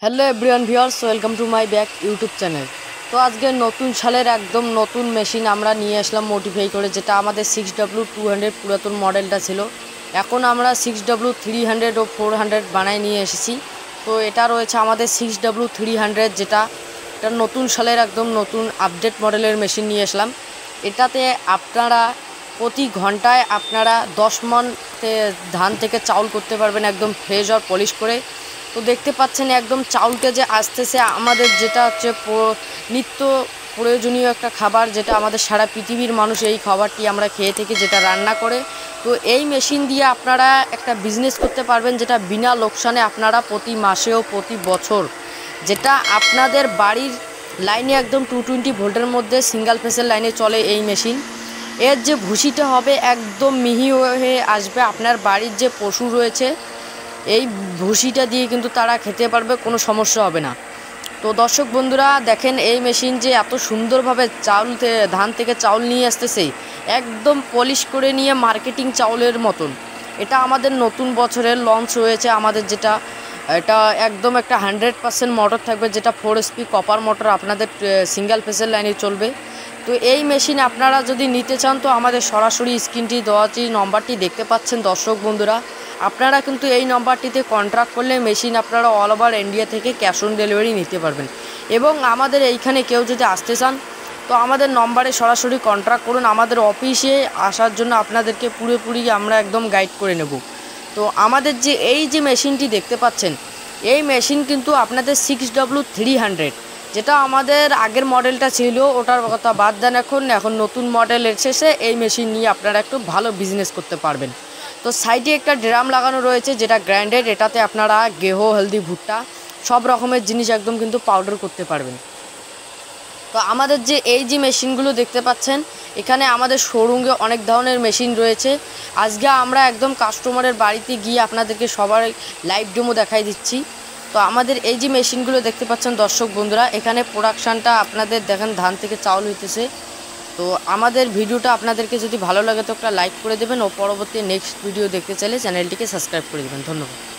Hello everyone viewers, welcome to my back YouTube channel. তো আজকে নতুন সালের একদম নতুন মেশিন আমরা নিয়ে আসলাম মডিফাই করে, যেটা আমাদের 6W200 পুরাতন মডেলটা ছিল। এখন আমরা 6W300 ও 400 বানায় নিয়ে এসেছি। তো এটা রয়েছে আমাদের 6W300, যেটা নতুন সালের একদম নতুন আপডেট মডেলের মেশিন নিয়ে আসলাম। এটাতে আপনারা প্রতি ঘন্টায় আপনারা 10 মণ ধান থেকে চাউল করতে পারবেন, একদম ফ্রেশ আর পলিশ করে। তো দেখতে পাচ্ছেন একদম চাউলটা যে আসতেছে, আমাদের যেটা হচ্ছে নিত্য প্রয়োজনীয় একটা খাবার, যেটা আমাদের সারা পৃথিবীর মানুষ এই খাবারটি আমরা খেয়ে থাকি, যেটা রান্না করে। তো এই মেশিন দিয়ে আপনারা একটা বিজনেস করতে পারবেন, যেটা বিনা লোকসানে আপনারা প্রতি মাসেও প্রতি বছর, যেটা আপনাদের বাড়ির লাইনে একদম 220 ভোল্টের মধ্যে সিঙ্গেল ফেসের লাইনে চলে এই মেশিন। এর যে ভুসিটা হবে একদম মিহি হয়ে আসবে, আপনার বাড়ির যে পশু রয়েছে এই ভুসিটা দিয়ে কিন্তু তারা খেতে পারবে, কোনো সমস্যা হবে না। তো দর্শক বন্ধুরা দেখেন, এই মেশিন যে এত সুন্দরভাবে ধান থেকে চাউল নিয়ে আসতেছে, একদম পলিশ করে নিয়ে মার্কেটিং চাউলের মতন। এটা আমাদের নতুন বছরের লঞ্চ হয়েছে আমাদের, যেটা এটা একদম একটা 100% মোটর থাকবে, যেটা 4 HP কপার মোটর, আপনাদের সিঙ্গেল ফেসের লাইনে চলবে। তো এই মেশিন আপনারা যদি নিতে চান, তো আমাদের সরাসরি স্ক্রিনটি দেওয়া যে নম্বরটি দেখতে পাচ্ছেন দর্শক বন্ধুরা, আপনারা কিন্তু এই নম্বরটিতে কন্ট্যাক্ট করলে মেশিন আপনারা অল ওভার ইন্ডিয়া থেকে ক্যাশ অন ডেলিভারি নিতে পারবেন। এবং আমাদের এইখানে কেউ যদি আসতে চান, তো আমাদের নম্বরে সরাসরি কন্ট্যাক্ট করুন। আমাদের অফিসে আসার জন্য আপনাদেরকে পুরোপুরি আমরা একদম গাইড করে নেব। তো আমাদের যে এই যে মেশিনটি দেখতে পাচ্ছেন, এই মেশিন কিন্তু আপনাদের 6W300, যেটা আমাদের আগের মডেলটা ছিল ওটার কথা বাদ দেন। এখন নতুন মডেল এসেছে, এই মেশিন নিয়ে আপনারা একটু ভালো বিজনেস করতে পারবেন। তো সাইডে একটা ড্রাম লাগানো রয়েছে, যেটা গ্রাইন্ডেড, এটাতে আপনারা গেহু, হলদি, ভুট্টা সব রকমের জিনিস একদম কিন্তু পাউডার করতে পারবেন। তো আমাদের যে এই যে মেশিনগুলো দেখতে পাচ্ছেন, এখানে আমাদের শোরুমে অনেক ধরনের মেশিন রয়েছে। আজকে আমরা একদম কাস্টমারের বাড়িতে গিয়ে আপনাদেরকে সবার লাইভ ডেমো দেখাই দিচ্ছি। তো আমাদের এই যে মেশিনগুলো দেখতে পাচ্ছেন দর্শক বন্ধুরা, এখানে প্রোডাকশানটা আপনাদের দেখেন ধান থেকে চাউল হইতেছে। তো আমাদের ভিডিওটা আপনাদেরকে যদি ভালো লাগে তো একটা লাইক করে দেবেন, ও পরবর্তী নেক্সট ভিডিও দেখতে চাইলে চ্যানেলটিকে সাবস্ক্রাইব করে দেবেন। ধন্যবাদ।